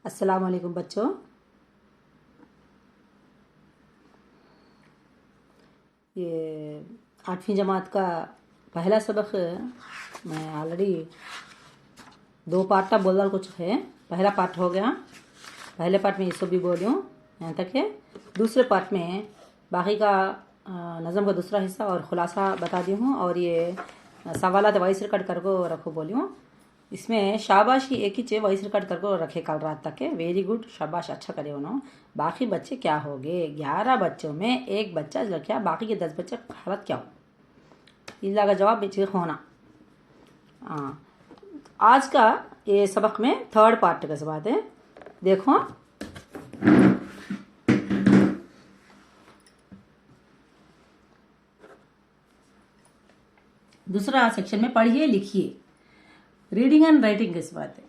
अस्सलाम वालेकुम बच्चों। ये 8वीं जमात का पहला सबक मैं ऑलरेडी 2 पार्ट का बोल कुछ है। पहला पार्ट हो गया। पहले पार्ट में ये सब भी बोली हूँ, यहाँ तक है। दूसरे पार्ट में बाकी का नज़म का दूसरा हिस्सा और ख़ुलासा बता दी हूँ, और ये सवालात वॉइस रिकॉर्ड करको रखो बोली हूँ। इसमें शाबाश की एक ही चे वॉइस रिकॉर्ड करको रखे कल रात तक के। वेरी गुड, शाबाश, अच्छा करे उन्होंने। बाकी बच्चे क्या हो गए, 11 बच्चों में एक बच्चा रखा, बाकी के 10 बच्चे हालत क्या हो। इला का जवाब बच्चे होना। हाँ, आज का ये सबक में थर्ड पार्ट का बात है। देखो, दूसरा सेक्शन में पढ़िए लिखिए, रीडिंग एंड राइटिंग की बात है।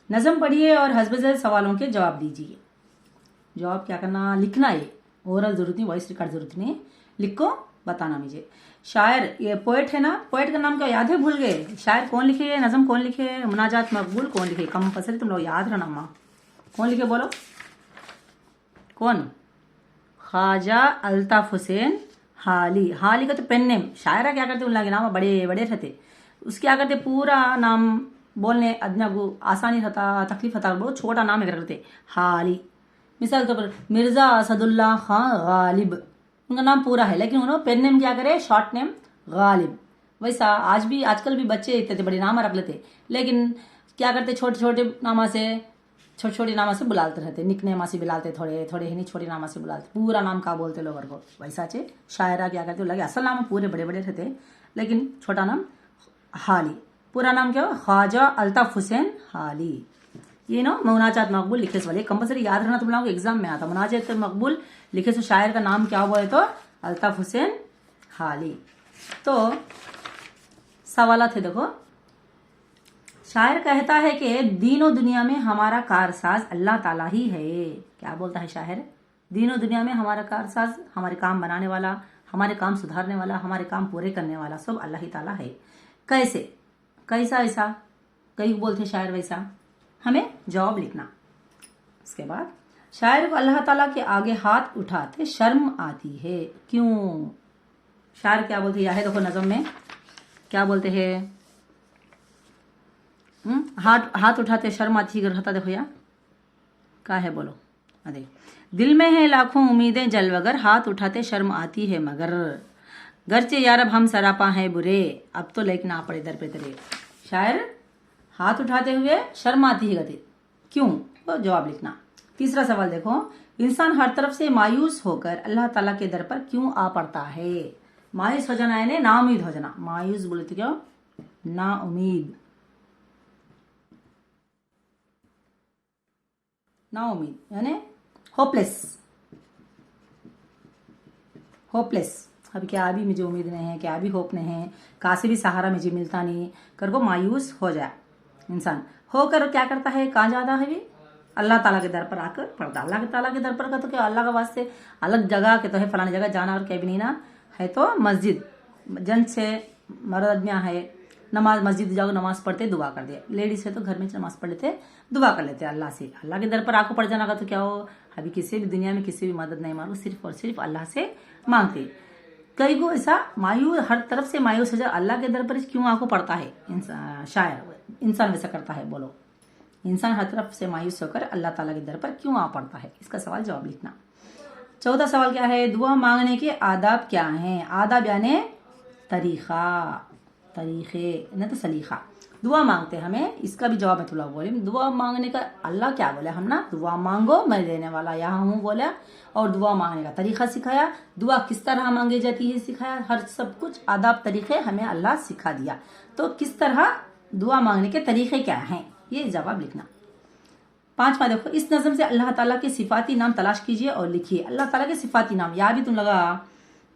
नज़म पढ़िए और हस्बज़ल सवालों के जवाब दीजिए। जवाब क्या करना, लिखना। ये ओरल जरूरत नहीं, वॉइस रिकॉर्ड जरूरत नहीं, लिखो बताना मुझे। शायर, ये पोएट है ना, पोएट का नाम क्या याद है, भूल गए। शायर कौन लिखे है, नज़म कौन लिखे है, मुनाजात मकबूल कौन लिखे, कंपल्सरी तुम लोग याद रहना। माँ कौन लिखे, बोलो कौन। ख्वाजा अल्ताफ हुसैन हाली। हाली का तो पेन नेम। शायरा क्या करते, उनके नाम बड़े बड़े रहते, उसके क्या करते, पूरा नाम बोलने अदना को आसानी रहता, तकलीफ रहता, बहुत छोटा नाम है करते हाली। मिसाल के तौर पर मिर्जा असदुल्ला खान गालिब, उनका नाम पूरा है, लेकिन उन्होंने पेन नेम क्या करे, शॉर्ट नेम गालिब। वैसा आजकल भी बच्चे इतने बड़े नाम रख लेते, लेकिन क्या करते, छोटे छोटे नामा से, छोटे छोटे नामा से बुलाते रहते, निक नेमा से बुलाते, थोड़े थोड़े ही नहीं, छोटे नामा से बुलाते, पूरा नाम का बोलते लोग को। वैसा चे शायरा क्या करते, लगे असल नाम पूरे बड़े बड़े रहते, लेकिन छोटा नाम हाली। पूरा नाम क्या हो, ख्वाजा अल्ताफ हुसैन हाली। ये ना मुनाजात मकबूल लिखे वाले कंपल्सरी याद रहना, तुम लोगों को एग्जाम में आता। मुनाजात मकबूल लिखे से शायर का नाम क्या हुआ है, तो अल्ताफ हुसैन हाली। तो सवाल थे, देखो। शायर कहता है कि दीनों दुनिया में हमारा कारसाज अल्लाह ताला ही है। क्या बोलता है शायर, दीनों दुनिया में हमारा कारसाज, हमारे काम बनाने वाला, हमारे काम सुधारने वाला, हमारे काम पूरे करने वाला सब अल्लाह ही ताला है। कैसे, कैसा, ऐसा कई बोलते शायर वैसा, हमें जवाब लिखना। उसके बाद शायर को अल्लाह ताला के आगे हाथ उठाते शर्म आती है, क्यों। शायर क्या बोलते हैं, देखो नज़म में क्या बोलते हैं, हाथ उठाते शर्म आती है, रहता देखो या क्या है, बोलो। अरे, दिल में है लाखों उम्मीदें जलवगर, हाथ उठाते शर्म आती है मगर, गरचे यारब हम सरापा है बुरे, अब तो लेकिन आ पड़े दर पे तेरे। शायर हाथ उठाते हुए शर्म आती है गति, क्यों, तो जवाब लिखना। तीसरा सवाल देखो, इंसान हर तरफ से मायूस होकर अल्लाह ताला के दर पर क्यों आ पड़ता है। मायूस हो जाना यानी ना उम्मीद हो जाना। मायूस बोले तो क्या, ना उम्मीद, ना उम्मीद यानी होपलेस। होपलेस, अब क्या अभी मुझे उम्मीद नहीं है, क्या अभी होप नहीं है, कहाँ से भी सहारा मुझे मिलता नहीं, कर को मायूस हो जाए इंसान। होकर क्या करता है, कहाँ जाता है भी, अल्लाह ताला के दर पर आकर पड़ता। अल्लाह ताला के दर पर का तो क्या, अल्लाह के वास्ते अलग जगह के तो है, फलानी जगह जाना और क्या भी नहीं ना है, तो मस्जिद जन से मर्द आदमियाँ है, नमाज मस्जिद जाओ, नमाज पढ़ते दुआ कर दे। लेडीज है तो घर में नमाज पढ़ लेते, दुआ कर लेते अल्लाह से। अल्लाह के दर पर आको पड़ जाना का तो क्या हो, अभी किसी भी दुनिया में किसी भी मदद नहीं मांगो, सिर्फ और सिर्फ अल्लाह से मांगते। कई को ऐसा मायूस, हर तरफ से मायूस हो जाए, अल्लाह के दर पर क्यों आको पड़ता है। शायर इंसान वैसा करता है, बोलो। इंसान हर तरफ से मायूस होकर अल्लाह ताला के दर पर क्यों आ पड़ता है, इसका सवाल जवाब लिखना। चौथा सवाल क्या है, दुआ मांगने के आदाब क्या हैं। आदाब यानी तरीका, तरीके न तो सलीका। दुआ मांगते हमें, इसका भी जवाब मैं थोड़ा बोले। दुआ मांगने का अल्लाह क्या बोले, हम ना दुआ मांगो मैं देने वाला यहाँ हूँ बोला, और दुआ मांगने का तरीका सिखाया, दुआ किस तरह मांगी जाती है सिखाया, हर सब कुछ आदाब तरीके हमें अल्लाह सिखा दिया। तो किस तरह दुआ मांगने के तरीके क्या हैं, ये जवाब लिखना। पांचवा देखो, इस नज़म से अल्लाह ताला के सिफाती नाम तलाश कीजिए और लिखिए। अल्लाह ताला के सिफाती नाम या भी तुम लगा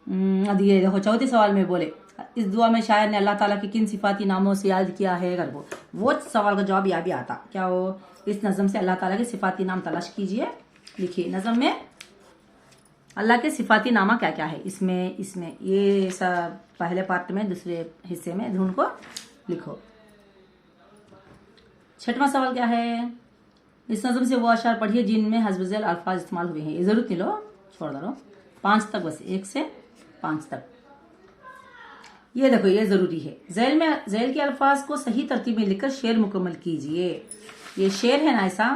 दिए। देखो चौथे सवाल में बोले, इस दुआ में शायर ने अल्लाह ताला के किन सिफाती नामों से याद किया है, अगर वो सवाल का जवाब या भी आता क्या हो, इस नज़म से अल्लाह ताला के सिफाती नाम तलाश कीजिए, लिखिए। नज़म में अल्लाह के सिफाती नामा क्या क्या है, इसमें ये सब पहले पार्ट में, दूसरे हिस्से में ढूंढ को लिखो। छठवां सवाल क्या है, इस नज़म से वो अशार पढ़िए जिनमें हस्बुज़ैल अल्फाज इस्तेमाल हुए हैं। ये जरूरत नहीं, लो छोड़ दो, 5 तक, बस 1 से 5 तक। ये देखो, ये जरूरी है। ज़ैल के अल्फाज को सही तरतीब में लिखकर शेर मुकम्मल कीजिए। ये शेर है ना ऐसा,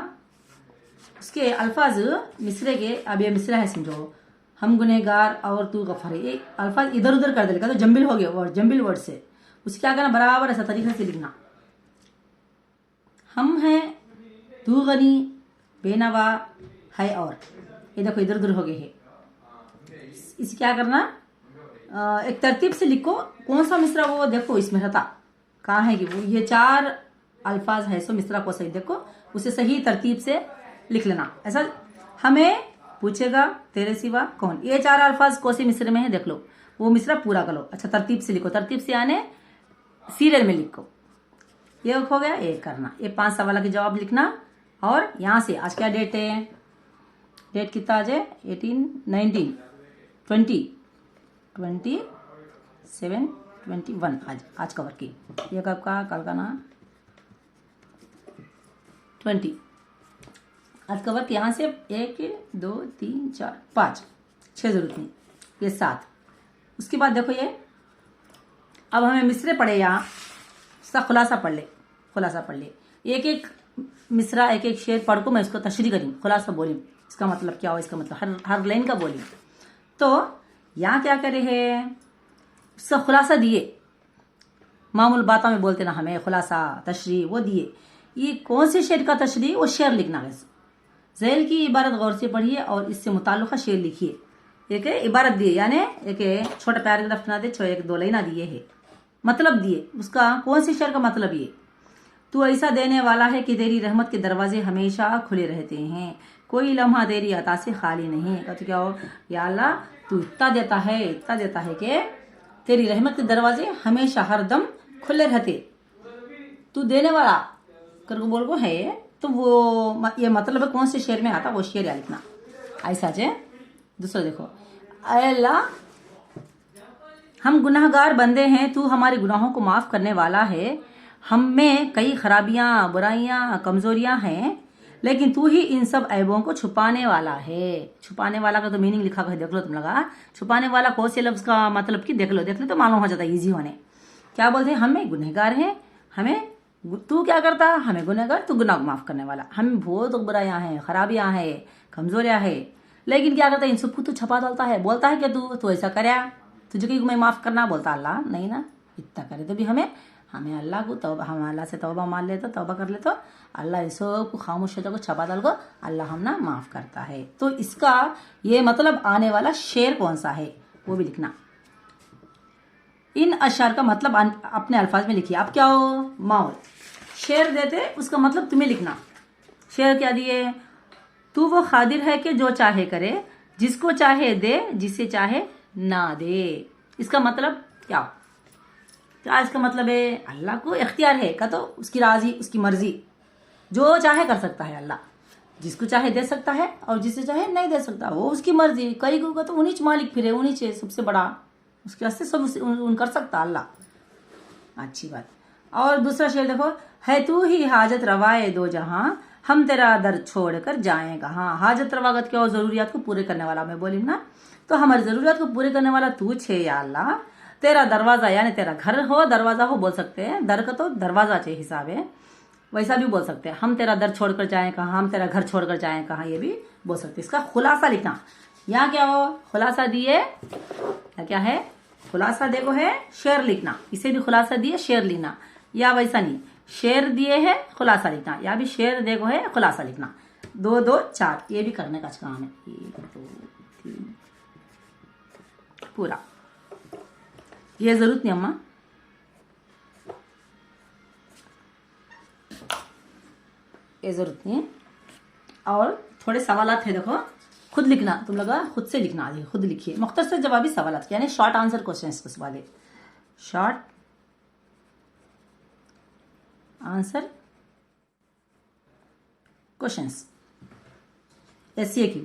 उसके अल्फाज मिसरे के, अब ये मिसरा है समझो, हम गुनहगार और तू गफर है, ये अल्फाज इधर उधर कर देगा तो जम्बिल हो गया वर्ड, जम्बिल वर्ड से उसे क्या करना, बराबर ऐसा तरीके से लिखना। हम हैं, तू गनी, बेनवा है, और ये देखो इधर उधर हो गए है। इसे क्या करना, एक तरतीब से लिखो। कौन सा मिसरा वो देखो इसमें रहता कहाँ है कि वो ये 4 अल्फाज है, सो मिसरा को सही देखो, उसे सही तरतीब से लिख लेना। ऐसा हमें पूछेगा तेरे सिवा कौन, ये 4 अल्फाज कौन से मिसरे में है देख लो, वो मिसरा पूरा कर लो। अच्छा तरतीब से लिखो, तरतीब से आने सीरियल में लिखो। ये हो गया, ये करना, ये 5 सवाल के जवाब लिखना। और यहाँ से आज क्या डेट है, डेट कितना आज है, 18, 19, 20, 27, 21, आज कवर की। ये कब का, कल का ना 20, आज कवर की। यहाँ से 1, 2, 3, 4, 5, 6 जरूरत नहीं, ये 7। उसके बाद देखो ये, अब हमें मिसरे पढ़े, यहाँ उसका खुलासा पढ़ ले, खुलासा पढ़ ले। एक एक मिसरा, एक एक शेर पढ़ को मैं इसको तशरीह करी, खुलासा बोली, इसका मतलब क्या हो, इसका मतलब हर लाइन का बोली। तो यहाँ क्या करे है, उसका खुलासा दिए, मामूल बातों में बोलते ना हमें खुलासा तशरीह, वो दिए। ये कौन से शेर का तशरीह, वो शेर लिखना है। ज़ैल की इबारत गौर से पढ़िए और इससे मुताल्लिक़ शेर लिखिए। एक इबारत दिए, यानी एक छोटा पैराग्राफ ना दे, 1-2 लाइन दिए है, मतलब दिए उसका, कौन से शेर का मतलब ये, तू ऐसा देने वाला है कि तेरी रहमत के दरवाजे हमेशा खुले रहते हैं, कोई लम्हा तेरी अता से खाली नहीं है। तो क्या हो, या अल्लाह तू इतना देता है, इतना देता है कि तेरी रहमत के दरवाजे हमेशा हर दम खुले रहते, तू देने वाला करके बोल को है। तो वो ये मतलब है कौन से शेर में आता, वो शेर या लिखना ऐसा जे। दूसरा देखो, अल्लाह हम गुनाहगार बंदे हैं, तू हमारे गुनाहों को माफ़ करने वाला है, हम में कई खराबियां, बुराइयां, कमजोरियां हैं, लेकिन तू ही इन सब ऐबों को छुपाने वाला है। छुपाने वाला का तो मीनिंग लिखा है, देख लो तुम लगा, छुपाने वाला कौन से लफ्ज का मतलब की देख लो तो मालूम हो जाता है इजी होने। क्या बोलते हैं, हमें गुनहगार हैं, हमें तू क्या करता, हमें गुनहगार, तू गुनाह माफ करने वाला, हमें बहुत बुराइयां हैं, खराबियां हैं, कमजोरियां हैं, लेकिन क्या करता है, इन सबको तू छुपा डालता है, बोलता है कि तू ऐसा करे, तुझे कहीं मैं माफ करना, बोलता अल्लाह नहीं ना, इतना करे तो भी हमें अल्लाह को तौबा, हम अल्लाह से तौबा मान ले तो, तौबा कर ले तो अल्लाह इसो को खामोश को छपा डाल को अल्लाह हम ना माफ करता है। तो इसका ये मतलब आने वाला शेर कौन सा है वो भी लिखना। इन अशार का मतलब अपने अल्फाज में लिखिए। आप क्या हो, माउल शेर देते, उसका मतलब तुम्हें लिखना। शेर क्या दिए, तू वो खादिर है कि जो चाहे करे, जिसको चाहे दे, जिसे चाहे ना दे। इसका मतलब क्या, क्या इसका मतलब है, अल्लाह को इख्तियार है का, तो उसकी राजी, उसकी मर्जी, जो चाहे कर सकता है अल्लाह, जिसको चाहे दे सकता है और जिसे चाहे नहीं दे सकता, वो उसकी मर्जी। कई को तो उन्हीं मालिक फिरे, उन्हीं से सबसे बड़ा, उसके वास्ते सब उन कर सकता अल्लाह, अच्छी बात। और दूसरा शेर देखो, है तू ही हाजत रवाए दो जहां, हम तेरा दर छोड़ कर जाए कहाँ। हाजत रवागत क्या हो, जरूरियात को पूरे करने वाला, मैं बोली ना, तो हमारी जरूरियात को पूरे करने वाला तू छे या अल्लाह। तेरा दरवाजा यानी तेरा घर हो, दरवाजा हो बोल सकते हैं, दर का तो दरवाजा चे हिसाब है, वैसा भी बोल सकते हैं। हम तेरा दर छोड़कर जाएं कहाँ, हम तेरा घर छोड़कर जाएं कहाँ, ये भी बोल सकते हैं। इसका खुलासा लिखना। यहाँ क्या हो, खुलासा दिए, क्या है, खुलासा देखो है शेर लिखना, इसे भी खुलासा दिए शेर लिखना, या वैसा नहीं, शेर दिए है खुलासा लिखना, या भी शेर देखो है खुलासा लिखना। 2, 2, 4 ये भी करने का काम है। 1, 2, 3 पूरा, ये जरूरत नहीं अम्मा, ये जरूरत नहीं है। और थोड़े सवालात है देखो, खुद लिखना, तुम लगा खुद से लिखना, आज खुद लिखिए। मुख्तसर जवाबी सवालात यानी शॉर्ट आंसर क्वेश्चंस वाले, शॉर्ट आंसर क्वेश्चंस। ऐसे की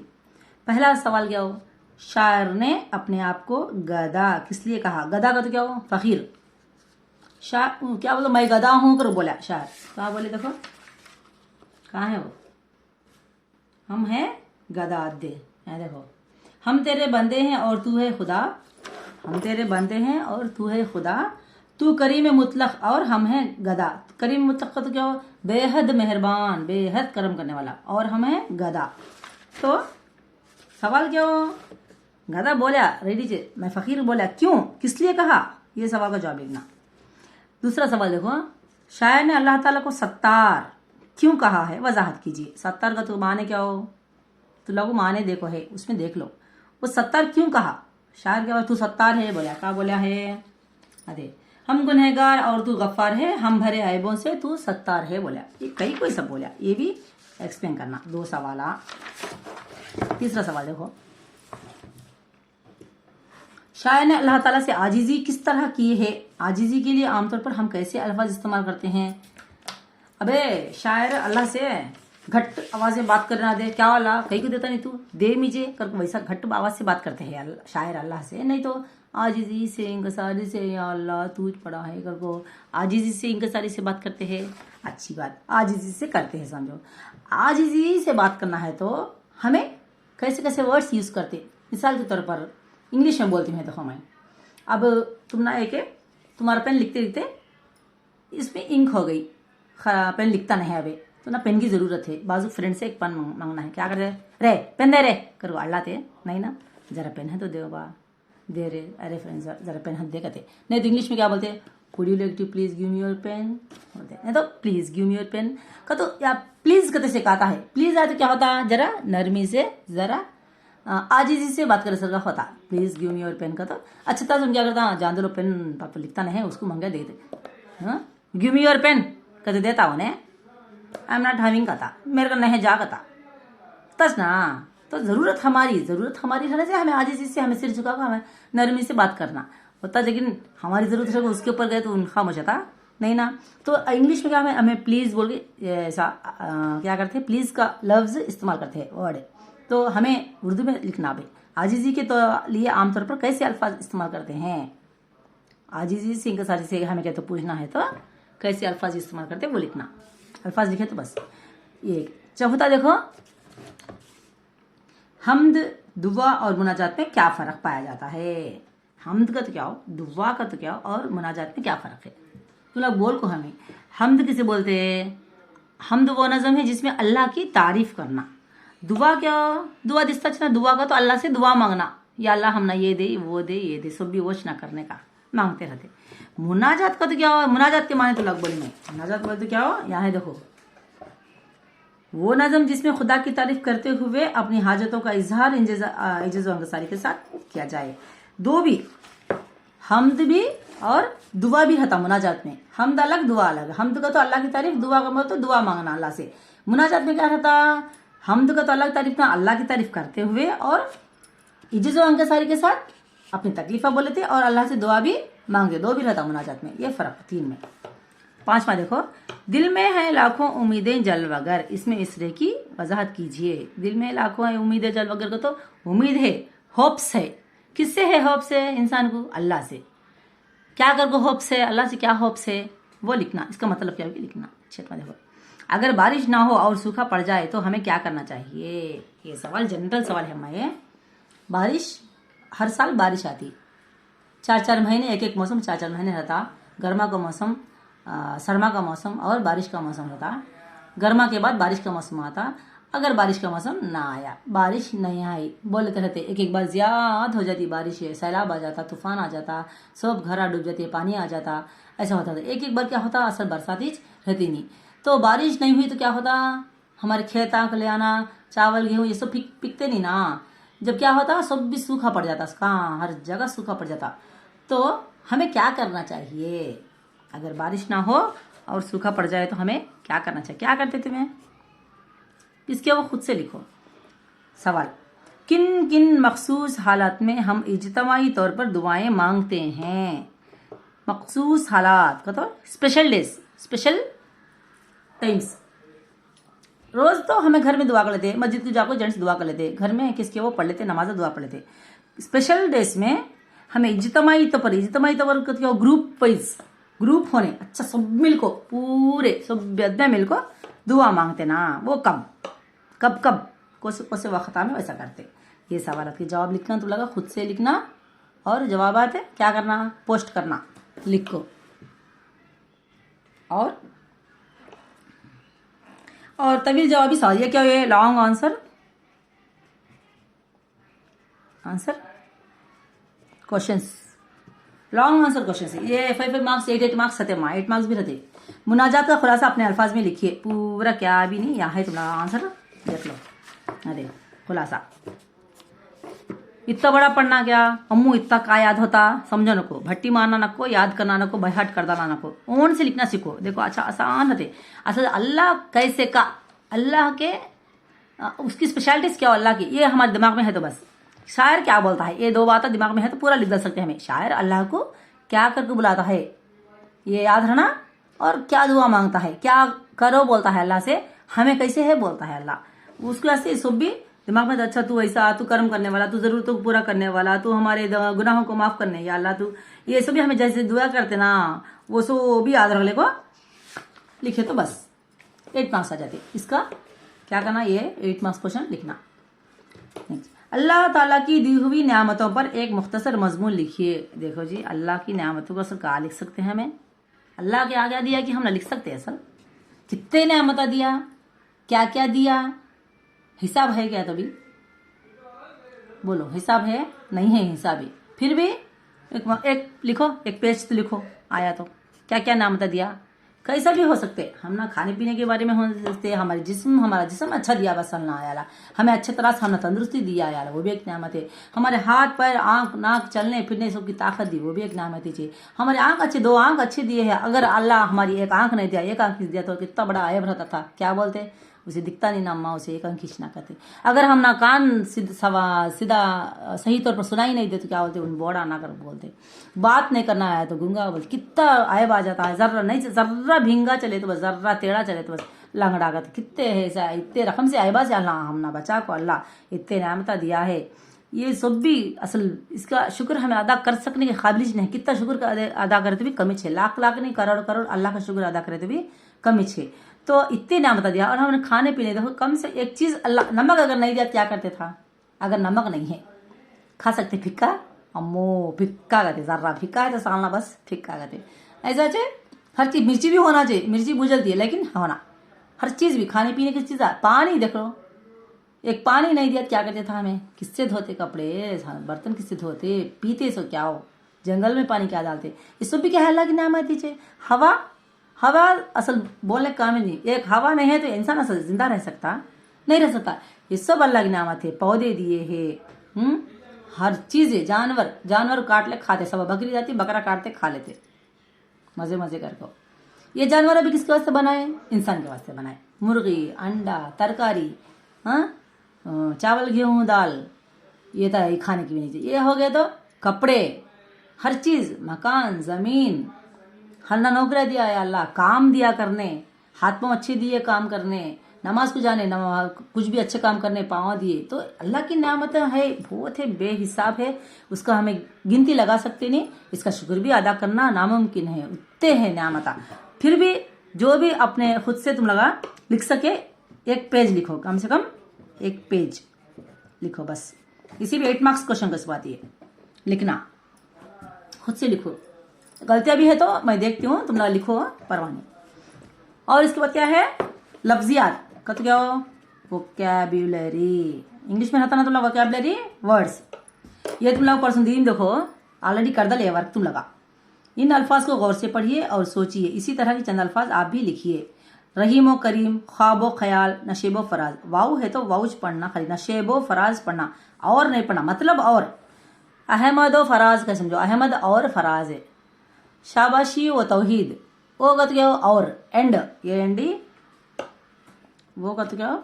पहला सवाल क्या हो, शायर ने अपने आप को गधा किस लिए कहा। गधा का तो क्या हो, फकीर। शायर क्या बोलो, मैं गधा हूं कर बोला शायर, क्या बोले देखो, कहाँ है वो? हम हैं गदादे। यहाँ देखो, हम तेरे बंदे हैं और तू है खुदा। हम तेरे बंदे हैं और तू है खुदा। तू करीम मुतलक और हम हैं गदा। करीम मुतलक तो क्या हो? बेहद मेहरबान, बेहद करम करने वाला, और हम हैं गदा। तो सवाल क्या हो? गदा बोला रेडी से, मैं फकीर बोला क्यों, किस लिए कहा? ये सवाल का जवाब लिखना। दूसरा सवाल देखो, शायर ने अल्लाह ताला को सत्तार क्यों कहा है? वजाहत कीजिए। सत्तार का तो माने क्या हो? तो लोगों माने देखो है, उसमें देख लो। वो सत्तार क्यों कहा? शायर के बाद तू सत्तार है बोला, क्या बोला है? अरे हम गुनहगार और तू गफ्फार है, हम भरे ऐबों से तू सत्तार है बोला। ये कई कोई सब बोला, ये भी एक्सप्लेन करना। दो सवाल। तीसरा सवाल देखो, शायर ने अल्लाह ताला से आजिजी किस तरह की है? आजिजी के लिए आमतौर पर हम कैसे अल्फाज इस्तेमाल करते हैं? अबे शायर अल्लाह से घट आवाज में बात करना दे, क्या वाला कहीं को देता नहीं तू दे मुझे कर, वैसा घट आवाज से बात करते हैं शायर अल्लाह से। नहीं तो आजिजी से इंकसारी से, या अल्लाह तू पड़ा है कर को, आजिजी से इंकसारी से बात करते हैं। अच्छी बात, आजिजी से करते हैं। समझो, आजिजी से बात करना है तो हमें कैसे कैसे वर्ड्स यूज करते। मिसाल के तौर पर इंग्लिश में बोलती हूँ, देखो मैं अब तुम ना एक तुम्हारा पेन लिखते लिखते इसमें इंक हो गई, पेन लिखता नहीं है अभी, तो ना पेन की जरूरत है। बाजू फ्रेंड से एक पेन मांगना है, क्या कर रे पेन दे रे करो, अल्लाते नहीं ना, जरा पेन है तो दे बा, दे रे, अरे फ्रेंड जरा पेन है दे कहते। नहीं तो इंग्लिश में क्या बोलते हैं? Could you like to please give me your pen बोलते हैं, नहीं तो please give me your pen का तो, या प्लीज कहते से कहता है। प्लीज आए तो क्या होता है? जरा नरमी से, जरा आजीजी से बात करे सर का होता। Please give me your pen का तो अच्छा था, तुम क्या करता? जान दो पेन पापा लिखता नहीं है, उसको मंगा दे दे। गिव मी योर पेन कहते देता उन्हें, आई एम नॉट हैविंग कहता, मेरे को नहीं जा कहता तस ना। तो जरूरत हमारी रहने से हमें आजीजी से, हमें सिर झुका हमें नरमी से बात करना होता। लेकिन हमारी जरूरत है उसके ऊपर गए तो उनका मचाता नहीं ना। तो इंग्लिश में क्या हमें प्लीज बोल के ऐसा क्या करते हैं? प्लीज का लफ्ज इस्तेमाल करते हैं, वर्ड। तो हमें उर्दू में लिखना भी आजीजी के तो लिए आमतौर पर कैसे अल्फाज इस्तेमाल करते हैं? आजीजी से इंकसारी से हमें क्या तो पूछना है, तो कैसे अल्फाज इस्तेमाल करते हैं वो लिखना। अल्फाज लिखे तो बस। ये चौथा देखो, हम्द, दुआ और मुनाजात में क्या फ़र्क पाया जाता है? हम्द का तो क्या हो, दुआ का तो क्या हो, और मुनाजात में क्या फ़र्क है? तो लोग बोल को हमें हम्द किसे बोलते हैं? हम्द वो नज़म है जिसमें अल्लाह की तारीफ करना। दुआ क्या? दुआ दिस्ता छना, दुआ का तो अल्लाह से दुआ मांगना, या अल्लाह हम ना ये दे वो दे ये दे, सब भी वोच ना करने का मांगते रहते। मुनाजात का तो क्या हो? मुनाजात के माने तो लोग बोले में मुनाजात बोलते क्या हो? यहाँ है देखो, वो नज़म जिसमें खुदा की तारीफ करते हुए अपनी हाजतों का इजहार इंकसारी के साथ किया जाए। दो भी, हम्द भी और दुआ भी रहता मुनाजात में। हम्द अलग, दुआ अलग। हम्द का तो अल्लाह की तारीफ, दुआ का मतलब तो दुआ मांगना अल्लाह से। मुनाजात में क्या रहता? हम्द का तो अल्लाह की तारीफ ना, अल्लाह की तारीफ करते हुए और इज्जो अंकसारी के साथ अपनी तकलीफा बोले थे और अल्लाह से दुआ भी मांगते। दो भी रहता मुनाजात में, ये फर्क 3 में। 5वां देखो, दिल में है लाखों उम्मीदें जलवगर, इसमें इसरे की वजाहत कीजिए। दिल में लाखों है उम्मीदें जलवगर को तो उम्मीद है, होप्स है। किससे है होप्स है? इंसान को अल्लाह से। क्या कर को होप्स है? अल्लाह से क्या होप्स है वो लिखना। इसका मतलब क्या है लिखना। 6वां देखो, अगर बारिश ना हो और सूखा पड़ जाए तो हमें क्या करना चाहिए? ये सवाल जनरल सवाल है हमारे। बारिश, हर साल बारिश आती, 4-4 महीने, एक मौसम 4-4 महीने रहता। गर्मा का मौसम, सरमा का मौसम और बारिश का मौसम रहता। गर्मा के बाद बारिश का मौसम आता। अगर बारिश का मौसम ना आया, बारिश नहीं आई, बोलते रहते, एक बार ज्यादा हो जाती बारिश है, सैलाब आ जाता, तूफान आ जाता, सब घर डूब जाते, पानी आ जाता, ऐसा होता था। एक बार क्या होता, असल बरसात ही रहती नहीं। तो बारिश नहीं हुई तो क्या होता, हमारे खेत आंक ले आना, चावल गेहूँ ये सब पिकते नहीं ना। जब क्या होता, सब भी सूखा पड़ जाता, कहाँ हर जगह सूखा पड़ जाता। तो हमें क्या करना चाहिए? अगर बारिश ना हो और सूखा पड़ जाए तो हमें क्या करना चाहिए? क्या करते थे मैं? इसके वो खुद से लिखो। सवाल, किन किन मखसूस हालात में हम इज्तिमाई तौर पर दुआएं मांगते हैं? मखसूस हालात का तो स्पेशल डेज, स्पेशल टाइम्स। रोज तो हमें घर में दुआ कर लेते, मस्जिद को जाकर जेंट्स दुआ कर लेते, घर में किसके वो पढ़ लेते, नमाज दुआ पढ़ लेते। स्पेशल डेज में हमें इज्तिमाई तौर पर ग्रुप वाइज, ग्रुप होने, अच्छा सब मिलको, पूरे सब मिलको दुआ मांगते ना, वो कब कब कब कौन से वक्त में वैसा करते। ये सवाल के जवाब लिखना तो लगा खुद से लिखना, और जवाब आते क्या करना, पोस्ट करना, लिखो। और तवील जवाबी सवाल, ये क्या है, long answer questions, long answer question. ये 5 मार्क्स 8 मार्क्स रहते, 8 मार्क्स भी रहते। मुनाजात का खुलासा अपने अल्फाज में लिखिए, पूरा क्या भी नहीं, यहाँ है तुम्हारा आंसर, देख लो। अरे खुलासा, इतना बड़ा पढ़ना क्या अम्मू, इतना का याद होता, समझो नको, भट्टी मारना नको, याद करना नको, बहट कर डालना नको, ओन से लिखना सीखो। देखो अच्छा आसान रहते। असल अल्लाह कैसे का, अल्लाह के उसकी स्पेशलिटीज क्या अल्लाह की, ये हमारे दिमाग में है तो बस। शायर क्या बोलता है, ये 2 बातें दिमाग में है तो पूरा लिख दे सकते हैं हमें। शायर अल्लाह को क्या करके बुलाता है, ये याद रहना, और क्या दुआ मांगता है, क्या करो बोलता है अल्लाह से, हमें कैसे है बोलता है अल्लाह, उसके वास्ते सब भी दिमाग में। अच्छा तू ऐसा, तू कर्म करने वाला, तू जरूरतों को पूरा करने वाला, तू हमारे गुनाहों को माफ करने, या अल्लाह तू, ये सब भी हमें जैसे दुआ करते ना, वो सब भी याद रख ले को लिखे तो बस 8 मार्क्स आ जाते। इसका क्या करना, ये 8 मार्क्स क्वेश्चन लिखना। अल्लाह ताला की दी हुई नियामतों पर एक मुख्तसर मजमून लिखिए। देखो जी, अल्लाह की नियामतों को असल कहा लिख सकते हैं हमें, अल्लाह के आगे दिया कि हम ना लिख सकते हैं असल, कितने नियामत दिया, क्या क्या दिया, हिसाब है क्या, तभी बोलो हिसाब है, नहीं है हिसाब है, फिर भी एक लिखो, एक पेज तो लिखो आया तो क्या क्या नियामत दिया, कैसा भी हो सकते। हम ना खाने पीने के बारे में हो सकते, हमारा जिस्म अच्छा दिया बस अल्लाह आया, हमें अच्छे तरह से हमने तंदुरुस्ती दिया यार, वो भी एक नियामत है। हमारे हाथ पैर आंख नाक चलने फिरने सबकी ताकत दी, वो भी एक नियामत है। हमारे आंख अच्छे, 2 आंख अच्छे दिए हैं, अगर अल्लाह हमारी एक आंख नहीं दिया, एक आंख दिया तो कितना बड़ा आयब रहता था, क्या बोलते, उसे दिखता नहीं ना अम्मा, उसे एक अंक खींचना कहते। अगर हम ना कान सीधा सही तौर पर सुनाई नहीं देते, क्या बोलते, उन बोड़ा ना कर बोलते। बात नहीं करना आया तो गूंगा बोलते, कितना आयब आ जाता है। जर्रा भींगा चले तो बस, जर्रा टेढ़ा चले तो बस लंगड़ा का, कितने है ऐसा, इतने रकम से आयबा से अल्लाह हम ना बचा को, अल्लाह इतने नियामत दिया है। ये सब भी असल इसका शुक्र हमें अदा कर सकने की काबिलियत नहीं, कितना शुक्र अदा करे तो भी कमी छे, लाख नहीं करोड़ अल्लाह का शुक्र अदा करे तो भी कमी छे। तो इतने नियामत दिया, और हमने खाने पीने देखो, कम से एक चीज अल्लाह, नमक अगर नहीं दिया क्या करते था, अगर नमक नहीं है खा सकते फिक्का, अम्मो फिक्का कहते, जर्रा फिक्का है तो सालना बस फिक्का कहते। ऐसा चाहिए हर चीज, मिर्ची भी होना चाहिए, मिर्ची बुझलती है लेकिन होना, हर चीज भी खाने पीने की चीज। पानी देख लो, एक पानी नहीं दिया क्या करते था, हमें किससे धोते कपड़े बर्तन, किससे धोते, पीते सो क्या हो, जंगल में पानी क्या डालते, इस सब भी क्या है अल्लाह की नियामत दीजिए। हवा असल बोलने काम ही नहीं, एक हवा नहीं है तो इंसान असल जिंदा रह सकता नहीं रह सकता, ये सब अल्लाह की नियामत है। पौधे दिए है, हर चीज है, जानवर काट ले खाते, सब बकरी जाती बकरा काटते खा लेते मजे करके। ये जानवर अभी किसके वास्ते बनाए, इंसान के वास्ते बनाए। मुर्गी अंडा तरकारी, चावल गेहूं दाल, ये तो खाने की भी नहीं चाहिए। ये हो गया तो कपड़े, हर चीज, मकान जमीन, हल्ला नौकरियां दिया है अल्लाह, काम दिया करने, हाथ पाँव अच्छे दिए काम करने, नमाज को जाने, कुछ भी अच्छे काम करने पाँव दिए। तो अल्लाह की नियामत है, बहुत है, बेहिसाब है, उसका हमें गिनती लगा सकते नहीं, इसका शुक्र भी अदा करना नामुमकिन है, उतने है नियामत। फिर भी जो भी अपने खुद से तुम लगा लिख सके, एक पेज लिखो, कम से कम एक पेज लिखो बस। इसी भी 8 मार्क्स क्वेश्चन का बात है, लिखना खुद से लिखो, गलतियां भी है तो मैं देखती हूँ, तुम लोग लिखो परवाह नहीं। और इसके बाद क्या है, लफ्जियात का तो क्या हो, वोकैब्युलरी, इंग्लिश में रहता ना तुम लोग वोकैब्युलरी वर्ड्स, ये तुम लोग परसंदीन देखो ऑलरेडी कर दल वर्क तुम लगा। इन अल्फाज को गौर से पढ़िए और सोचिए, इसी तरह के चंद अल्फाज आप भी लिखिए। रहीम करीम, ख्वाबो ख्याल, नशेबो फराज, वाऊ है तो वाउज पढ़ना खाली, नशेबो फराज पढ़ना, और नहीं पढ़ना, मतलब और। अहमद और फराज का समझो, अहमद और फराज है। शाबाशी व तौहीद, वो का तो क्या हो, और एंड, ये एंडी, वो का तो क्या हो,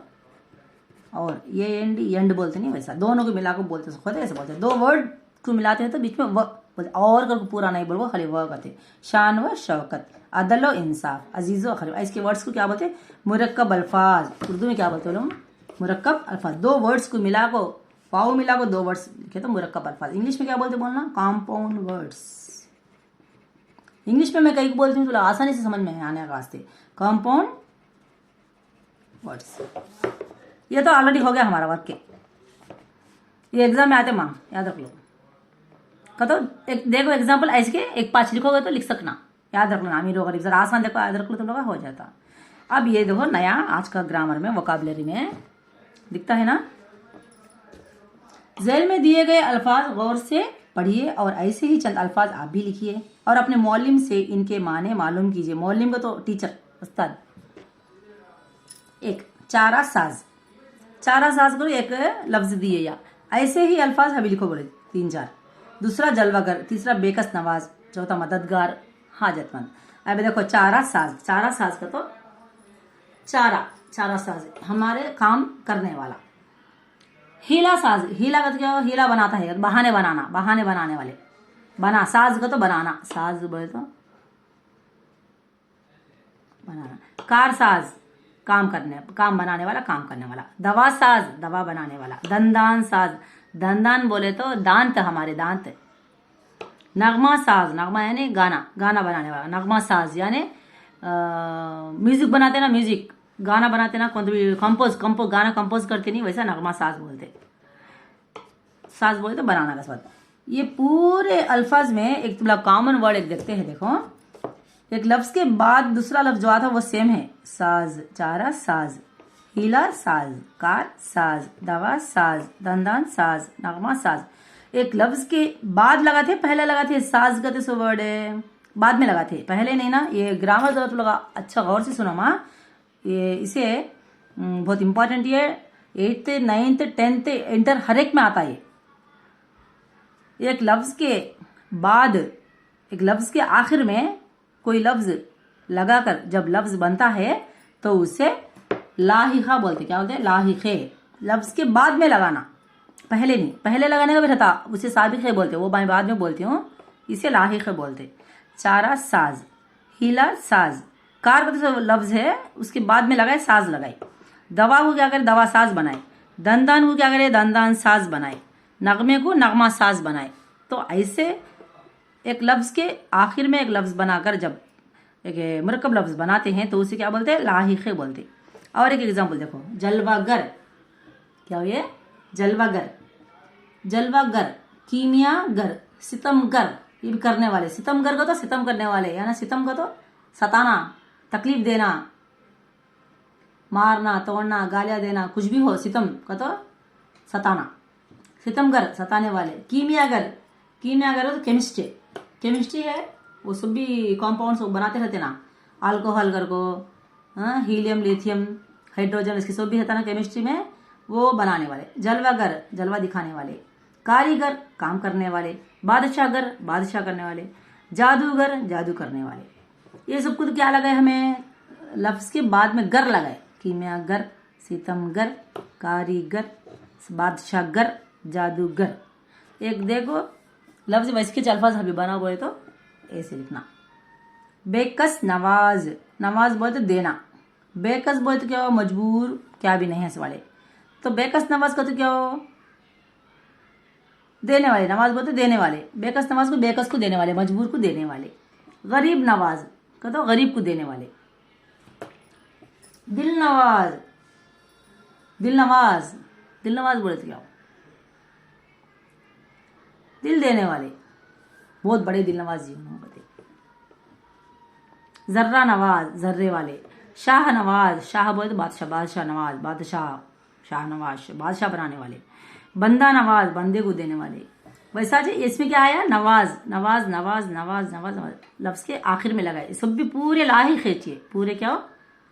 और ये एंडी एंड बोलते नहीं वैसा, दोनों को मिलाकर बोलते खुद ऐसे बोलते, 2 वर्ड को मिलाते हैं तो बीच में व बोलते, और करके पूरा नहीं बोलो खाली व कहते। शान व शौकत, अदल व इंसाफ, अजीज़ व खरीब, इसके वर्ड्स को क्या बोलते, मुरक्कब अल्फाज, उर्दू में क्या बोलते हो लोग, मुरक्कब अल्फाज। 2 वर्ड्स को मिला को, पाओ मिला को 2 वर्ड्स लिखे तो मुरक्कब अल्फाज। इंग्लिश में क्या बोलते बोलना, कॉम्पाउंड वर्ड्स। इंग्लिश में मैं कहीं बोलती हूँ तो आसानी से समझ में आने का वास्ते, कॉम्पाउंड वर्ड्स। ये तो ऑलरेडी हो गया हमारा वर्क के, ये एग्जाम में आते माँ याद रख लो। तो एक देखो एग्जाम्पल ऐसे के एक 5 लिखोगे तो लिख सकना, याद रख लेना। अमीर और गरीब जरा आसान देखो, याद रख लो तुम लोग हो जाता। अब ये देखो नया आज का ग्रामर में वोकाबुलरी में दिखता है ना, ज़ैल में दिए गए अल्फाज गौर से पढ़िए और ऐसे ही चंद अल्फाज आप भी लिखिए और अपने मौलिम से इनके माने मालूम कीजिए। मौलिम को तो टीचर उस्ताद। एक चारा साज, चारा साज करो एक लफ्ज दिए या ऐसे ही अल्फाज अभी लिखो बोले 3-4। दूसरा जलवागर, तीसरा बेकस नवाज, चौथा मददगार हाजतमंद। अब देखो चारा साज, चारा साज का तो चारा, चारा साज हमारे काम करने वाला। हीला साज, हीला का तो क्या, हीला बनाता है, बहाने बनाना, बहाने बनाने वाले। बना, साज का तो बनाना, साज बोले तो बनाना। कार साज काम करने, काम बनाने वाला, काम करने वाला। दवा साज दवा बनाने वाला। दंदान साज, दंदान बोले तो दांत, हमारे दांत। नगमा साज, नगमा यानी गाना, गाना बनाने वाला। नगमा साज यानी म्यूजिक बनाते ना, म्यूजिक गाना बनाते ना, कौन भी कंपोज गाना कंपोज करते नहीं, वैसा नगमा साज बोलते। साज बोले तो बनाना का स्वाद। ये पूरे अल्फाज में एक तुम लोग कॉमन वर्ड एक देखते हैं, देखो एक लफ्ज के बाद दूसरा लफ्ज जो आता है वो सेम है। साज, चारा साज, हीला साज, कार साज, दवा साज, दंदान साज, नगमा साज। एक लफ्ज के बाद लगाते, पहले लगाते साज का तो वर्ड है, बाद में लगाते, पहले नहीं ना। ये ग्रामर जरा तो लगा अच्छा गौर से सुनो माँ, ये इसे बहुत इंपॉर्टेंट, ये 8th 9th 10th इंटर हर एक में आता है। एक लफ्ज के बाद, एक लफ्ज के आखिर में कोई लफ्ज लगाकर जब लफ्ज बनता है तो उसे लाहिका बोलते। क्या बोलते हैं? लाहिके। लफ्ज के बाद में लगाना, पहले नहीं, पहले लगाने का भी रहता, उसे साबिक़े बोलते, वो मैं बाद में बोलती हूँ, इसे लाहिके बोलते। चारा साज, हीला साज, कार का तो लफ्ज है उसके बाद में लगाए, साज लगाए। दवा को क्या करे? दवा साज बनाए। दंदान को क्या करे? दंदान साज बनाए। नगमे को नगमा साज बनाए। तो ऐसे एक लफ्ज के आखिर में एक लफ्ज बनाकर जब एक मुरक्कब लफ्ज बनाते हैं तो उसे क्या बोलते हैं? लाहिके बोलते। और एक एग्जांपल देखो, जलवागर, क्या हो ये? जलवागर, जलवागर, कीमियागर, सितमगर, ये भी करने वाले। सितमगर को तो सितम करने वाले, या ना सितम को तो सताना, तकलीफ देना, मारना, तोड़ना, गालियां देना, कुछ भी हो, सितम का तो सताना। सितमगर सताने वाले। कीमियागर, कीमियागर तो केमिस्ट्री, केमिस्ट्री है, वो सब भी कॉम्पाउंड्स बनाते रहते ना, अल्कोहल कर को, हीलियम, लिथियम, हाइड्रोजन, इसके सब भी रहता ना केमिस्ट्री में, वो बनाने वाले। जलवागर, जलवा दिखाने वाले। कारीगर, काम करने वाले। बादशाहगर, बादशाह करने वाले। जादूगर, जादू करने वाले। ये सब कुछ क्या लगाए हमें? लफ्ज के बाद में गर लगाए। कीमियागर, सितमगर, कारीगर, बादशाहगर, जादूगर। एक देखो लफ्ज वैसे के अल्फाज अभी बना बोले तो ऐसे लिखना। बेकस नवाज, नवाज बोले तो देना। बेकस बोले तो क्या हो? मजबूर, क्या भी नहीं है इस वाले। तो बेकस नवाज का तो क्या हो? देने वाले। नवाज बोलते देने वाले। बेकस नवाज को बेकस को देने वाले, मजबूर को देने वाले। गरीब नवाज का तो गरीब को देने वाले। दिल नवाज, दिल नवाज, दिल नवाज बोले तो क्या हो? दिल देने वाले, बहुत बड़े दिल नवाज जी होते। जर्रा नवाज, जर्रे वाले। शाह नवाज, शाह बोले तो बादशाह, बादशाह नवाज, बादशाह, शाह नवाज, बादशाह बनाने वाले। बंदा नवाज, बंदे को देने वाले। वैसा जी इसमें क्या आया? नवाज, नवाज, नवाज, नवाज, नवाज, नवाज, लफ्ज के आखिर में लगाए। सब भी पूरे लाहिक़ है, पूरे क्या हो?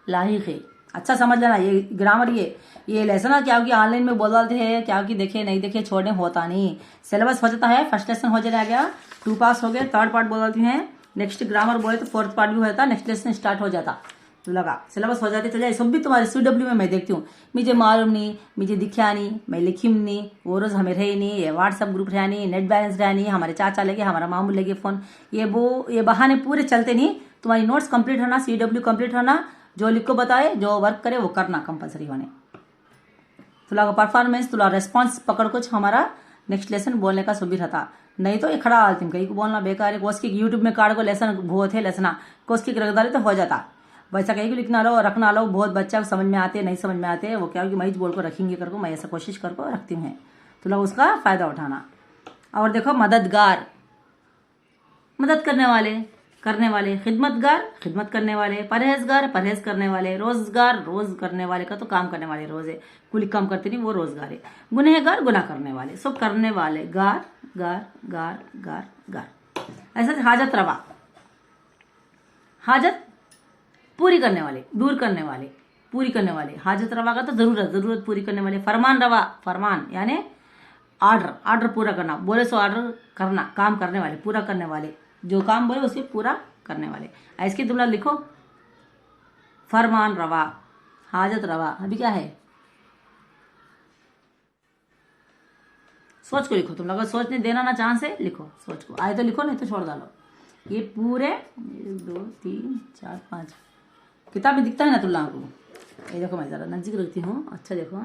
लाहिक़ है। अच्छा समझ लेना ये ग्रामर, ये लेसन क्या कि ऑनलाइन में बोल डालते हैं, क्या कि देखे नहीं देखे छोड़ने होता नहीं। सिलेबस हो जाता है, फर्स्ट लेसन हो जाएगा, 2 पास हो गए, 3rd पार्ट बोल डालते हैं, नेक्स्ट ग्रामर बोले तो 4th पार्ट भी हो जाता, नेक्स्ट लेसन स्टार्ट हो जाता। तो लगा सिलेबस हो जाते चले। सब भी तुम्हारे CW में मैं देखती हूँ, मुझे मालूम नहीं, मुझे दिखा नहीं, मैं लिखी नहीं, वो रोज हमें रहे नहीं, ये व्हाट्सअप ग्रुप रहा नहीं, नेट बैलेंस रहा नहीं, हमारे चाचा लगे, हमारा मामू लगे फोन, ये बहाने पूरे चलते नहीं। तुम्हारी नोट्स कंप्लीट होना, CW कंप्लीट होना, जो लिख को बताए, जो वर्क करे वो करना कंपलसरी होने। तुला परफॉर्मेंस, तुला रेस्पॉन्स पकड़ कुछ हमारा नेक्स्ट लेसन बोलने का सुबह रहता। नहीं तो ये खड़ा आलती कहीं को बोलना बेकार है। कोस की यूट्यूब में कार्ड को लेसन बहुत है लेसना, कोस की रखदारी तो हो जाता। वैसा कहीं को लिखना लो और रखना लो, बहुत बच्चा को समझ में आते नहीं समझ में आते, वो क्या हो कि मैं ही बोल को रखेंगे करको, मैं ऐसा कोशिश करको रखती हूँ, तो लोग उसका फ़ायदा उठाना। और देखो मददगार, मदद करने वाले, खिदमतगार, खिदमत करने वाले, परहेजगार, परहेज करने वाले, रोजगार, रोज करने वाले का तो काम करने वाले, रोज है, कुली काम करते नहीं वो रोजगार है। गुनहगार, गुनाह करने वाले, सब करने वाले, गार गार गार गार गार। ऐसा हाजत रवा, हाजत पूरी करने वाले, दूर करने वाले, पूरी करने वाले। हाजत रवा का तो जरूरत, जरूरत पूरी करने वाले। फरमान रवा, फरमान यानी ऑर्डर, ऑर्डर पूरा करना, बोले सो ऑर्डर करना, काम करने वाले, पूरा करने वाले, जो काम बोले उसे पूरा करने वाले। ऐसे तुम लोग लिखो फरमान रवा, हाजत रवा। अभी क्या है, सोच को लिखो, तुम लोग सोचने देना ना चांस है, लिखो, सोच को आए तो लिखो, नहीं तो छोड़ डालो। ये पूरे 1 2 3 4 5 किताब में दिखता है ना तुम लोगों को। ये देखो मैं जरा नजदीक रखती हूँ, अच्छा देखो,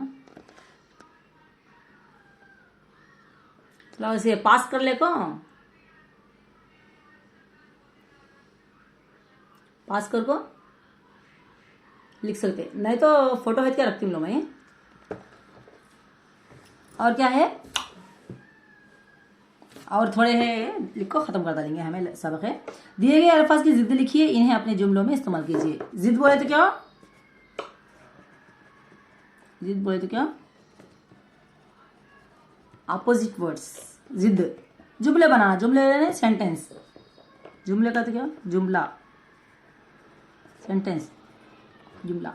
तुम लोग इसे पास कर ले को, पास कर को लिख सकते, नहीं तो फोटो है क्या रखती हूँ मैं। और क्या है, और थोड़े हैं, लिखो, खत्म कर डालेंगे, हमें सबक है। दिए गए अल्फाज की जिद लिखिए, इन्हें अपने जुमलों में इस्तेमाल कीजिए। जिद बोले तो क्या, जिद बोले तो क्या, अपोजिट वर्ड्स, जिद। जुमले बनाना, जुमले सेंटेंस, जुमले का तो क्या, जुमला, सेंटेंस, जुमला।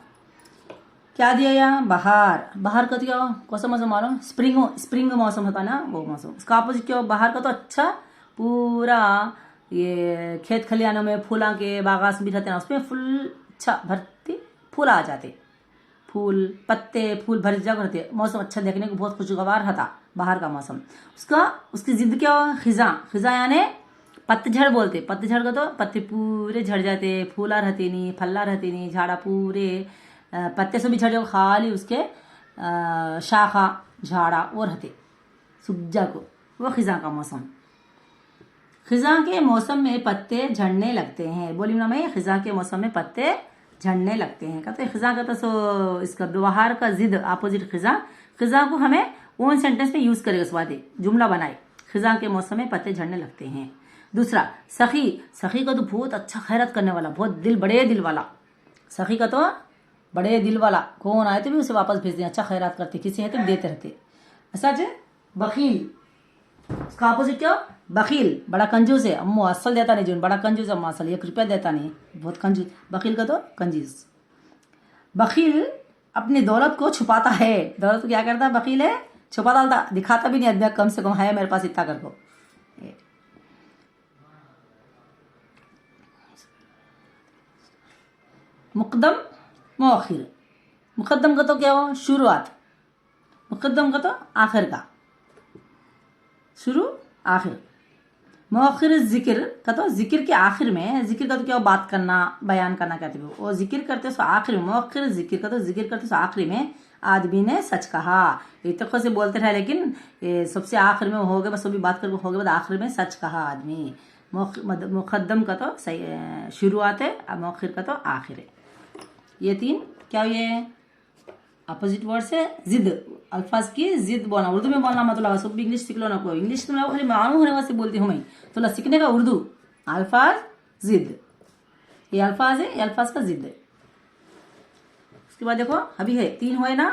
क्या दिया यहाँ, बाहर, बाहर का तो क्या, कौन सा मौसम मालूम, स्प्रिंग, स्प्रिंग मौसम होता है ना, वो मौसम। उसका अपोजिट क्या, बाहर का तो अच्छा पूरा ये खेत खलियानों में फूला के बागास भी रहते हैं, उसमें फूल अच्छा भरती, फूल आ जाते, फूल पत्ते फूल भर जगह रहते, मौसम अच्छा देखने को बहुत खुशगवार रहता बाहर का मौसम। उसका, उसकी जिद क्या, खिजा, खिजा यानी पतझड़ बोलते, पतझड़ का तो पत्ते पूरे झड़ जाते, फूला रहते नहीं, फल्ला रहते नहीं, झाड़ा पूरे पत्ते से भी झड़ जाओ, खाली उसके शाखा झाड़ा वो रहते सुज्जा को, वो खिजा का मौसम। खिजा के मौसम में पत्ते झड़ने लगते हैं, बोली ना मैं, खिजा के मौसम में पत्ते झड़ने लगते हैं। कहते खिजा का तो सो इसका व्यवहार का जिद अपोजिट खिजा। खिजा को हमें ओन सेंटेंस में यूज करेगा, स्वादे जुमला बनाए, खिजा के मौसम में पत्ते झड़ने लगते हैं। दूसरा सखी, सखी का तो बहुत अच्छा खैरत करने वाला, बहुत दिल, बड़े दिल वाला। सखी का तो बड़े दिल वाला, कौन आए तो भी उसे वापस भेज दें, अच्छा खैरात करते, किसी है तो देते रहते। सच है। बखील, उसका अपोजिट क्या, बखील, बड़ा कंजूस है, अम्मो असल देता नहीं, जो बड़ा कंजूस अम्मा असल 1 रुपया देता नहीं, बहुत कंजूस। बखील का तो कंजूस। बखील अपनी दौलत को छुपाता है, दौलत को क्या करता है, बखील है, छुपा डालता, दिखाता भी नहीं आदमी, कम से कम है मेरे पास इतना करको। मुकदम मुअखिर, मुकदम का तो क्या हो, शुरुआत, मुकदम का तो आखिर का, शुरू आखिर। मुअखिर जिक्र का तो जिक्र के आखिर में, जिक्र का तो क्या हो, बात करना, बयान करना कहते हो, वो जिक्र करते सो आखिर में। मुअखिर जिक्र का तो जिक्र करते सो आखिरी में, आदमी ने सच कहा, ये तो से बोलते रहे, लेकिन सबसे आखिर में हो गए, बस सभी बात करके हो गए, बाद आखिर में सच कहा आदमी। मुकदम का तो सही शुरुआत है, मुअखिर का तो आखिर है। ये 3 क्या, ये अपोजिट वर्ड से जिद, अल्फाज की जिद बोलना, उर्दू में बोलना मतलब, सब इंग्लिश सीख लो ना, कोई इंग्लिश तुम खाली मालूम होने वास्ते बोलती हूँ मैं, तो सीखने का उर्दू, अल्फाज जिद, ये अल्फाज है, ये अल्फाज का जिद है। उसके बाद देखो अभी है 3 हुए ना,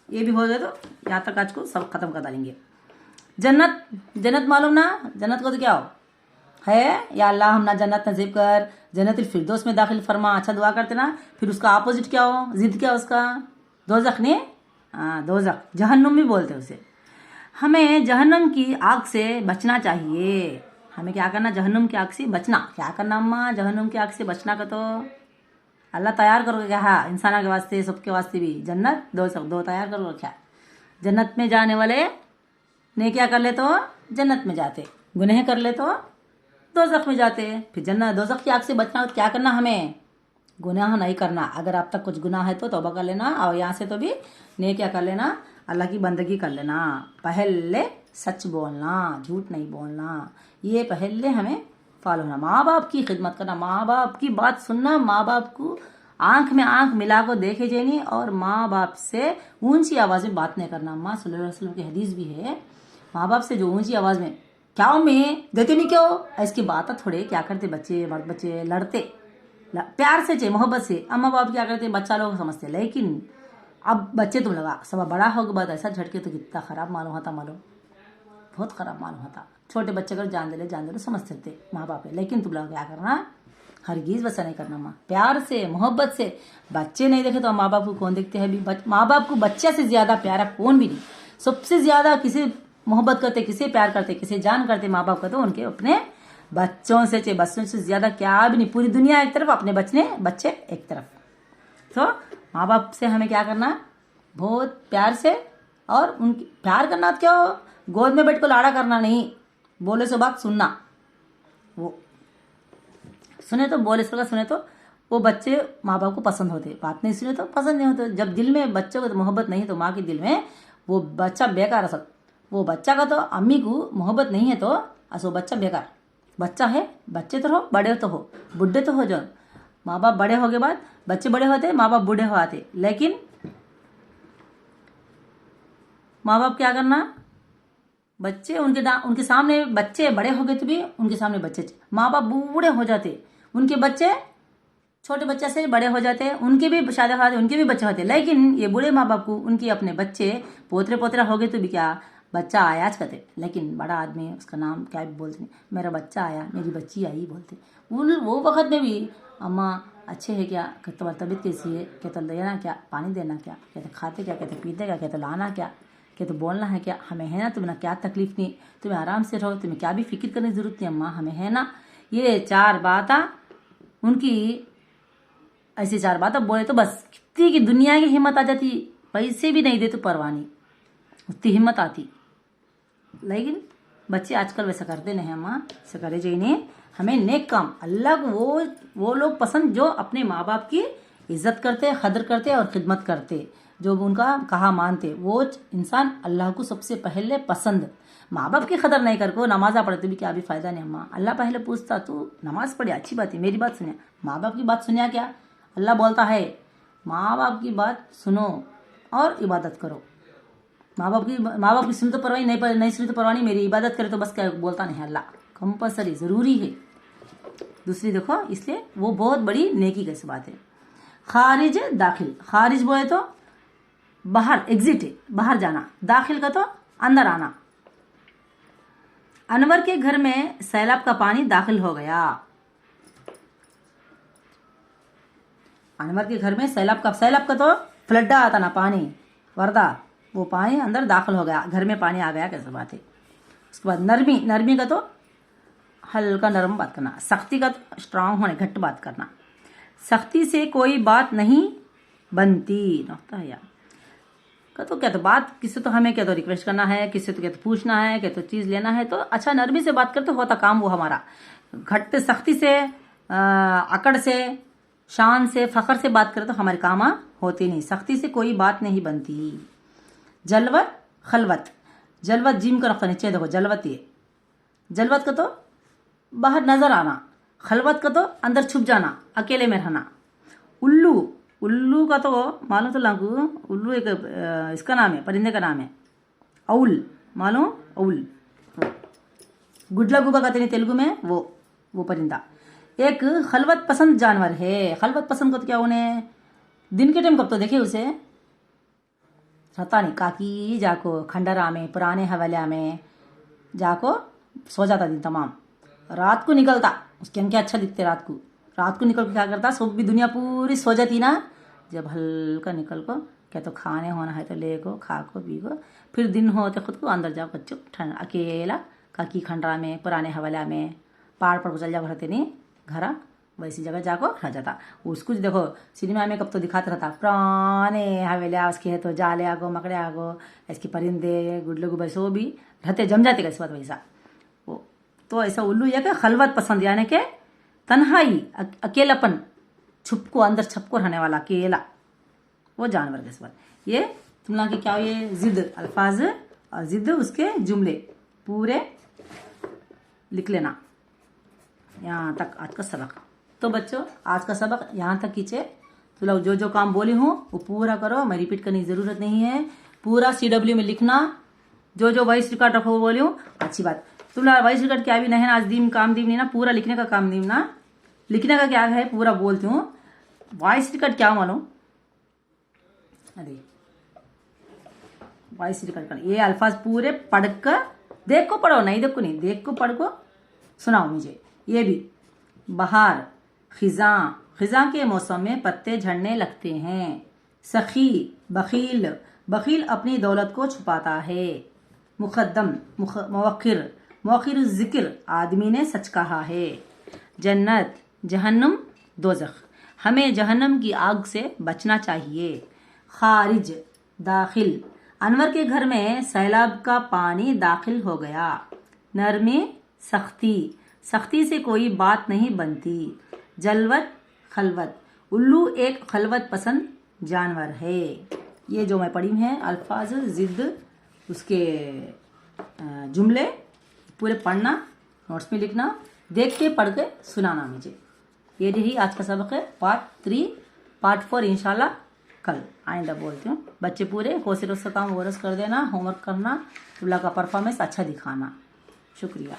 ये भी हो गए, तो यहाँ तक आज को सब खत्म कर डालेंगे। जन्नत, जन्नत मालूम ना, जन्नत को तो क्या हो है, या अल्लाह हम ना जन्नत नसीब कर, जन्नतुल फिरदौस में दाखिल फरमा, अच्छा दुआ करते ना। फिर उसका अपोजिट क्या हो, जिद क्या उसका, दोजख ने, दोजख, जहन्नुम भी बोलते हैं उसे। हमें जहन्नुम की आग से बचना चाहिए, हमें क्या करना, जहन्नुम की आग से बचना, क्या करना अम्मा, जहन्नुम की आग से बचना का तो अल्लाह तैयार करोगे क्या, हाँ, इंसाना के वास्ते, सबके वास्ते भी जन्नत, दोजख, दो तैयार करो क्या। जन्नत में जाने वाले ने क्या कर ले तो जन्नत में जाते, गुनह कर ले तो दोजख में जाते। फिर जन्नत दोजख की आग से बचना हो तो क्या करना, हमें गुनाह नहीं करना। अगर आप तक कुछ गुनाह है तो तौबा कर लेना, और यहाँ से तो भी ने क्या कर लेना, अल्लाह की बंदगी कर लेना। पहले सच बोलना, झूठ नहीं बोलना, ये पहले हमें फॉलो होना, माँ बाप की खिदमत करना, माँ बाप की बात सुनना, माँ बाप को आंख में आंख मिला को देखे जानी और माँ बाप से ऊंची आवाज में बात नहीं करना। माँ सल्लल्लाहु अलैहि वसल्लम की हदीस भी है, माँ बाप से जो ऊंची आवाज में क्या मैं देते नहीं क्यों, इसकी बात थोड़े क्या करते बच्चे, मर्द बच्चे लड़ते प्यार से चाहिए मोहब्बत से, अम्मा बाप क्या करते बच्चा लोग समझते। लेकिन अब बच्चे तुम लगा सब बड़ा होगा बाद ऐसा झटके तो कितना खराब मालूम होता, मालूम बहुत खराब मालूम होता। छोटे बच्चे अगर जान दे ले समझते थे माँ बाप है, लेकिन तुम लोग क्या करना, हरगिज वैसा नहीं करना। माँ प्यार से मोहब्बत से, बच्चे नहीं देखे तो माँ बाप को कौन देखते हैं। माँ बाप को बच्चे से ज्यादा प्यारा कौन भी नहीं। सबसे ज्यादा किसे मोहब्बत करते, किसे प्यार करते, किसे जान करते माँ बाप का, तो उनके अपने बच्चों से, चाहे बच्चों से ज्यादा क्या भी नहीं। पूरी दुनिया एक तरफ, अपने बच्चे एक तरफ। तो माँ बाप से हमें क्या करना, बहुत प्यार से, और उनकी प्यार करना तो क्या हो, गोद में बैठ को लाड़ा करना नहीं, बोले सो बात सुनना। वो सुने तो बोले सो सुने तो वो बच्चे माँ बाप को पसंद होते, बात नहीं सुने तो पसंद नहीं होते। जब दिल में बच्चों को तो मोहब्बत नहीं तो माँ के दिल में वो बच्चा बेकार है। वो बच्चा का तो अम्मी को मोहब्बत नहीं है तो असो बच्चा बेकार। बच्चा है, बच्चे तो हो, बड़े तो हो, बुढ़े तो हो, जो माँ बाप बड़े हो के बाद बच्चे बड़े होते, माँ बाप बूढ़े हो आते। लेकिन माँ बाप क्या करना, बच्चे उनके सामने बच्चे बड़े हो गए तो भी उनके सामने बच्चे, माँ बाप बूढ़े हो जाते, उनके बच्चे छोटे बच्चे से बड़े हो जाते, उनके भी शादी होते, उनके भी बच्चे होते। लेकिन ये बूढ़े माँ बाप को उनके अपने बच्चे पोतरे पोतरा हो गए तो भी क्या बच्चा आया आज कहते। लेकिन बड़ा आदमी उसका नाम क्या भी बोलते नहीं, मेरा बच्चा आया, मेरी बच्ची आई बोलते। वो वक्त में भी अम्मा अच्छे है क्या, तुम्हारी तबीयत कैसी है, कहते लेना क्या, पानी देना क्या, कहते खाते क्या, कहते पीते क्या, कहते लाना क्या, कहते बोलना है क्या, हमें है ना, तुम्हें क्या तकलीफ नहीं, तुम्हें आराम से रहो, तुम्हें क्या भी फिक्र करने की जरूरत नहीं अम्मा, हमें है ना। ये 4 बात उनकी ऐसी 4 बात बोले तो बस कितनी की दुनिया की हिम्मत आ जाती। पैसे भी नहीं दे तो परवाह नहीं, उतनी हिम्मत आती। लेकिन बच्चे आजकल वैसा करते नहीं अम्मा, ऐसा करे जाइए। हमें नेक काम अल्लाह को वो लोग पसंद जो अपने माँ बाप की इज्जत करते, कदर करते और खिदमत करते, जो उनका कहा मानते, वो इंसान अल्लाह को सबसे पहले पसंद। माँ बाप की कदर नहीं कर को नमाजा पढ़ते भी क्या भी फायदा नहीं अम्मा। अल्लाह पहले पूछता तू नमाज पढ़े अच्छी बात है, मेरी बात सुनिया, माँ बाप की बात सुनिया क्या। अल्लाह बोलता है माँ बाप की बात सुनो और इबादत करो। माँ बाप की सुन तो परवाही नहीं सुनी तो परवाह नहीं, मेरी इबादत करे तो बस क्या बोलता नहीं। अल्लाह कंपल्सरी जरूरी है। दूसरी देखो, इसलिए वो बहुत बड़ी नेकी कैसी बात है। खारिज दाखिल, खारिज बोले तो बाहर, एग्जिट है, बाहर जाना, दाखिल का तो अंदर आना। अनवर के घर में सैलाब का पानी दाखिल हो गया। अनवर के घर में सैलाब का तो फ्लड आता ना, पानी वर्दा, वो पानी अंदर दाखिल हो गया, घर में पानी आ गया, कैसे बात है। उसके बाद नरमी का तो हल्का नरम बात करना, सख्ती का तो स्ट्रांग होने घट बात करना। सख्ती से कोई बात नहीं बनती, नोता है यार तो क्या तो बात किसी तो हमें क्या तो रिक्वेस्ट करना है, किसी तो क्या तो पूछना है, क्या तो चीज लेना है तो अच्छा नरमी से बात करते होता काम वो हमारा। घटते सख्ती से, अकड़ से, शान से, फखर से बात करे तो हमारे काम होते नहीं। सख्ती से कोई बात नहीं बनती। जलवत खलवत, जलवत जिम का रखता नीचे देखो, जलवत ये जलवत का तो बाहर नजर आना, खलवत का तो अंदर छुप जाना, अकेले में रहना। उल्लू का तो मालूम तो लागू, उल्लू एक इसका नाम है, परिंदे का नाम है। औल मालूम, औल गुडला गुबा कहते हैं तेलुगु में, वो परिंदा। एक खलवत पसंद जानवर है। खलवत पसंद को तो क्या उन्हें दिन के टाइम कब तो देखे उसे रहता नहीं, काकी जाको खंडरा में पुराने हवेलिया में जाको सो जाता दिन तमाम। रात को निकलता, उसके अंक अच्छा दिखते। रात को निकल के क्या करता, सब भी दुनिया पूरी सो जाती ना, जब हल्का निकल को क्या तो खाने होना है तो ले को खा को पी को, फिर दिन होते खुद को अंदर जाओ चुप ठंड अकेला काकी खंडरा में पुराने हवेलिया में पहाड़ पर को चल जाओ रहते नहीं घर, वैसी जगह जाको रह जाता। उसको देखो सिनेमा में कब तो दिखाता रहता, पुराने हवेलिया उसके है तो जाले आगो मकड़े आगो इसके परिंदे गुडले गुबे सो भी रहते, जम जाते कैसे बात वैसा। वो तो ऐसा उल्लू या खलवत पसंद, यानी के तन्हाई, अकेलापन, छुप को अंदर छप को रहने वाला अकेला, वो जानवर के बात। ये तुम लोग के क्या, ये जिद अल्फाज और जिद उसके जुमले पूरे लिख लेना। यहाँ तक आज का सबक। तो बच्चों आज का सबक यहाँ तक खींचे। तो लोग जो जो काम बोली हूँ वो पूरा करो, मैं रिपीट करने की जरूरत नहीं है। पूरा CW में लिखना, जो जो वॉइस रिकॉर्ड रखो वो बोली हूँ। अच्छी बात, तुम लोग वॉइस रिकॉर्ड क्या भी नहीं ना, आज दीम काम दीम नहीं ना, पूरा लिखने का काम दीम ना। लिखने का क्या है पूरा बोलती हूँ। वॉइस रिकॉर्ड क्या मानो, अरे वॉइस रिकॉर्ड कर, ये अल्फाज पूरे पढ़कर देख को पढ़ो, नहीं देखो नहीं, देख को पढ़ को सुनाओ मुझे। ये भी बहार, खिजा, खिजा के मौसम में पत्ते झड़ने लगते हैं। सखी, बखील, बखील अपनी दौलत को छुपाता है। मुकद्दम, मवक्किर, मौखिर जिक्र, आदमी ने सच कहा है। जन्नत, जहन्नुम, दोजख, हमें जहन्नम की आग से बचना चाहिए। खारिज, दाखिल, अनवर के घर में सैलाब का पानी दाखिल हो गया। नरमी, सख्ती, सख्ती से कोई बात नहीं बनती। जलवत, खलवत, उल्लू एक खलवत पसंद जानवर है। ये जो मैं पढ़ी है अल्फाज, जिद, उसके जुमले पूरे पढ़ना, नोट्स में लिखना, देख के पढ़ के सुनाना मुझे। ये यही आज का सबक है। पार्ट 3, पार्ट 4 इंशाल्लाह कल आइंदा बोलती हूँ। बच्चे पूरे कोशिश का काम वोरस कर देना, होमवर्क करना, तुल्ला का परफॉर्मेंस अच्छा दिखाना। शुक्रिया।